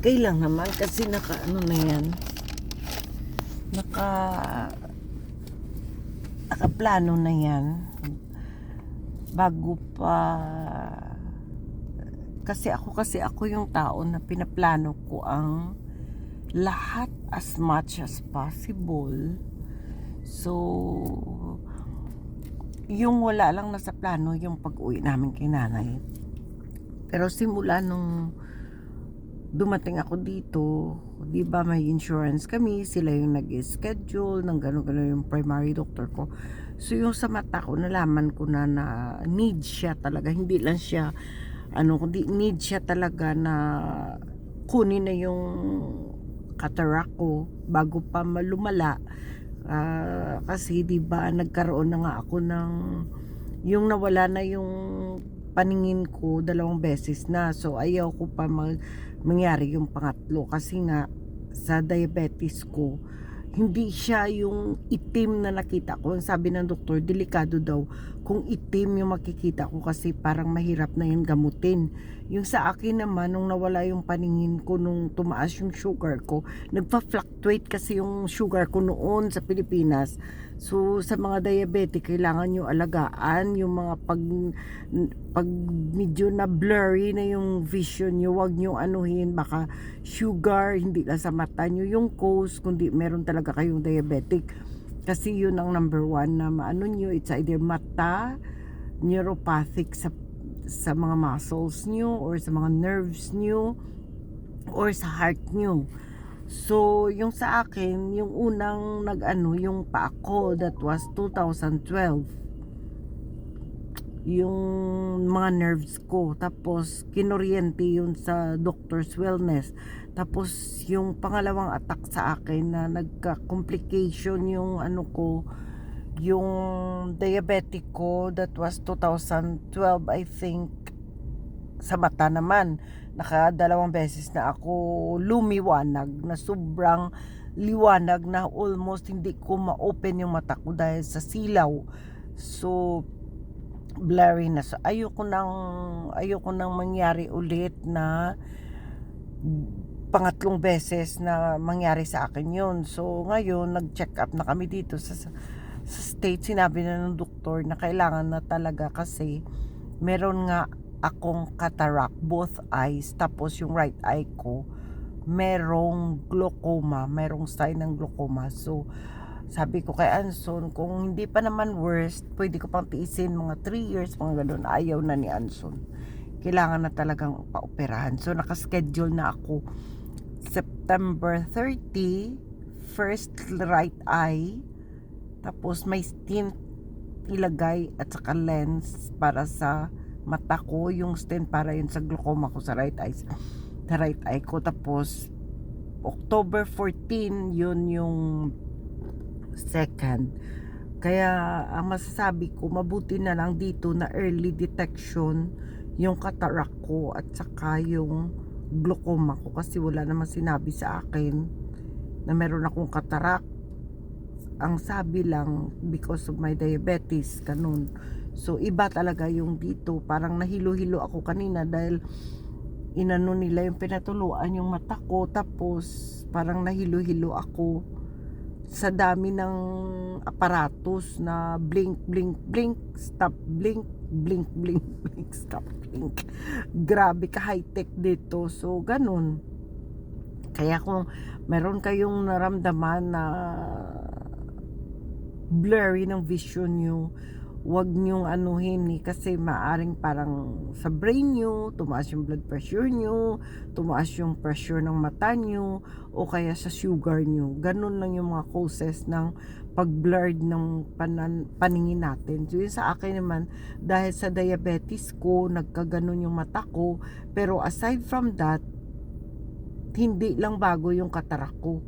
Okay lang naman kasi naka-ano na yan. Naka nakaplano na yan. Bago pa kasi ako yung tao na pinaplano ko ang lahat as much as possible. So yung wala lang nasa plano yung pag-uwi namin kay nanay. Pero simula nung dumating ako dito, di ba may insurance kami, sila yung nag-schedule ng gano'n yung primary doctor ko. So yung sa mata ko, nalaman ko na need siya talaga, hindi lang siya kundi need siya talaga na kunin na yung cataract ko bago pa malumala. Kasi di ba nagkaroon na nga ako ng yung nawala na yung paningin ko 2 beses na. So ayaw ko pa mangyari yung pangatlo kasi nga sa diabetes ko hindi siya yung itim na nakita ko. Sabi ng doktor, delikado daw kung itim yung makikita ko kasi parang mahirap na yun gamutin. Yung sa akin naman, nung nawala yung paningin ko, nung tumaas yung sugar ko, nagpa-fluctuate kasi yung sugar ko noon sa Pilipinas. So sa mga diabetic, kailangan nyo alagaan yung mga pag medyo na blurry na yung vision nyo, wag nyo anuhin, baka sugar, hindi lang sa mata nyo yung cause, kundi meron talaga kayong diabetic. Kasi yun ang number 1 na maano nyo, it's either mata, neuropathic sa mga muscles nyo, or sa mga nerves nyo, or sa heart nyo. So, yung sa akin, yung unang yung pa ako, that was 2012. Yung mga nerves ko. Tapos, kinuryente yun sa doctor's wellness. Tapos, yung pangalawang attack sa akin na nagka-complication yung yung diabetic ko, that was 2012, I think. Sa mata naman, 2 beses na ako lumiwanag, na sobrang liwanag na almost hindi ko ma-open yung mata ko dahil sa silaw. So blurry na. So ayoko nang mangyari ulit na pangatlong beses na mangyari sa akin yun. So ngayon nag-check up na kami dito sa state. Sinabi na ng doktor na kailangan na talaga kasi meron nga akong cataract, both eyes, tapos yung right eye ko merong glaucoma, merong sign ng glaucoma. So sabi ko kay Anson, kung hindi pa naman worst, pwede ko pang tiisin mga 3 years, mga ganun. Ayaw na ni Anson, kailangan na talagang paoperahan. So nakaschedule na ako September 30, first right eye, tapos may stent ilagay at saka lens para sa mata ko, yung stent para yun sa glaucoma ko sa right eye ko. Tapos October 14 yun yung second. Kaya ang masasabi ko, mabuti na lang dito na early detection yung cataract ko at saka yung glaucoma ko, kasi wala naman sinabi sa akin na meron akong cataract. Ang sabi lang, because of my diabetes, ganun. So iba talaga yung dito. Parang nahilo-hilo ako kanina dahil inano nila yung pinatuluan yung mata ko, tapos parang nahilo-hilo ako sa dami ng aparatos na blink, blink, blink, stop, blink, blink, blink, blink, stop, blink. Grabe ka high-tech dito. So ganun. Kaya kung meron kayong naramdaman na blurry ng vision nyo, wag nyong anuhin kasi maaring parang sa brain nyo, tumaas yung blood pressure nyo, tumaas yung pressure ng mata nyo, o kaya sa sugar nyo. Ganun lang yung mga causes ng pag-blurred ng paningin natin. So yun sa akin naman, dahil sa diabetes ko, nagkaganon yung mata ko. Pero aside from that, hindi lang bago yung cataract ko.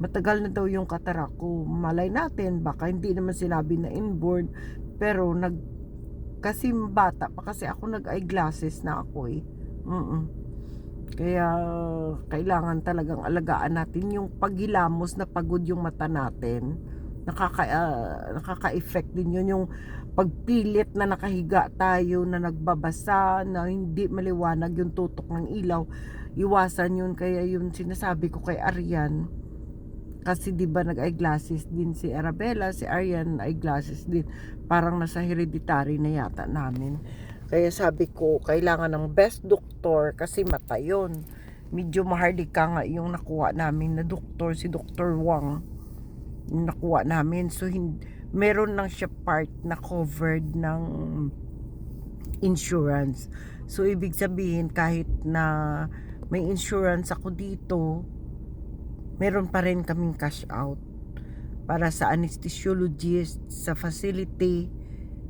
Matagal na daw yung cataract ko. Malay natin, baka hindi naman sinabi na inborn, pero kasi bata pa kasi ako, nag-eyeglasses na ako eh. Kaya kailangan talagang alagaan natin yung paghilamos na pagod yung mata natin. Nakaka-effect din yun, yung pagpilit na nakahiga tayo, na nagbabasa, na hindi maliwanag yung tutok ng ilaw. iwasan yun. Kaya yun sinasabi ko kay Arian, kasi 'di ba nag-eyeglasses din si Arabella, si Arian eyeglasses din. Parang nasa hereditary na yata namin. Kaya sabi ko, kailangan ng best doktor kasi mata yun. Medyo maharlika nga yung nakuha namin na doktor, si Dr. Wang. Yung nakuha namin. So, meron lang siya part na covered ng insurance. So, ibig sabihin, kahit na may insurance ako dito, meron pa rin kaming cash out para sa anesthesiologist sa facility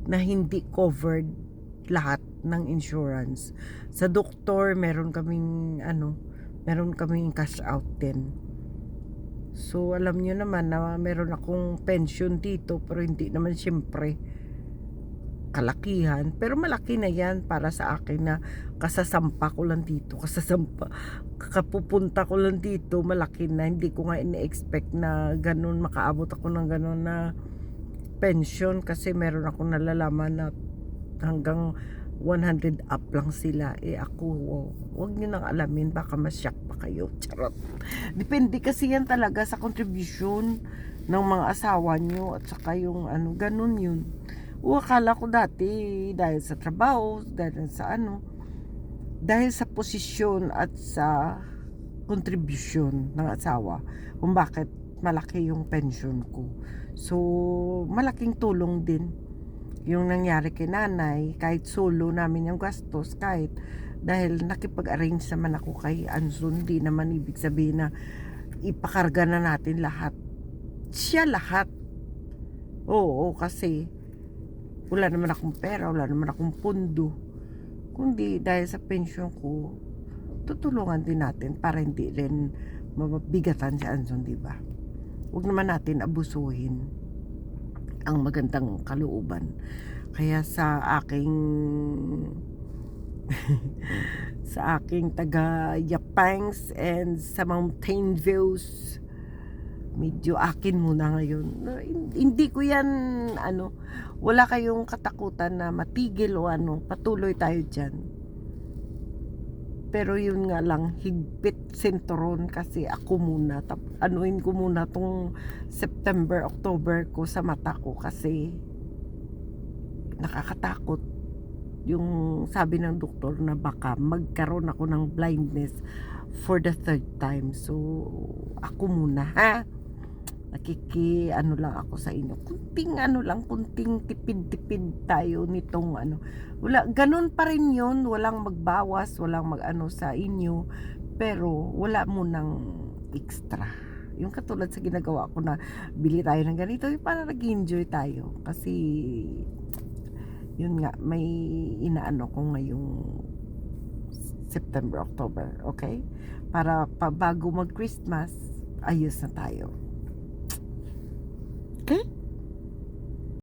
na hindi covered lahat ng insurance. Sa doktor, meron kaming cash out din. So, alam nyo naman na meron akong pension dito, pero hindi naman siyempre kalakihan, pero malaki na yan para sa akin na kasasampa ko lang dito, kakapupunta ko lang dito, malaki na. Hindi ko nga ini-expect na ganun, makaabot ako ng ganun na pension, kasi meron ako nalalaman na hanggang 100 up lang sila. Ako, wag nyo nang alamin, baka masyak pa kayo. Charot. Depende kasi yan talaga sa contribution ng mga asawa nyo at saka yung ganun yun. Akala ko dati dahil sa trabaho, dahil sa posisyon at sa contribution ng asawa kung bakit malaki yung pension ko. So, malaking tulong din yung nangyari kay nanay, kahit solo namin yung gastos, kahit dahil nakipag-arrange naman ako kay Anson, di naman ibig sabihin na ipakarga na natin lahat. Siya lahat. Oo, kasi wala naman akong pera, wala naman akong pundo. Kundi dahil sa pension ko, tutulungan din natin para hindi rin mabigatan si Anson, di ba? Huwag naman natin abusuhin ang magandang kalooban. Kaya sa aking taga Yapangs and sa mountain views, medyo akin muna ngayon. Hindi ko yan wala kayong katakutan na matigil o patuloy tayo dyan. Pero yun nga lang, higpit sinturon, kasi ako muna, anuin ko muna tong September, October ko sa mata ko, kasi nakakatakot yung sabi ng doktor na baka magkaroon ako ng blindness for the 3rd time. So ako muna, ha, lang ako sa inyo, kunting tipid-tipid tayo nitong wala, ganun pa rin yun, walang magbawas, walang sa inyo, pero wala mo nang extra, yung katulad sa ginagawa ko na bili tayo ng ganito, para nag-enjoy tayo, kasi yun nga, may inaano ko ngayong September, October, okay, para bago mag Christmas, ayos na tayo. Okay?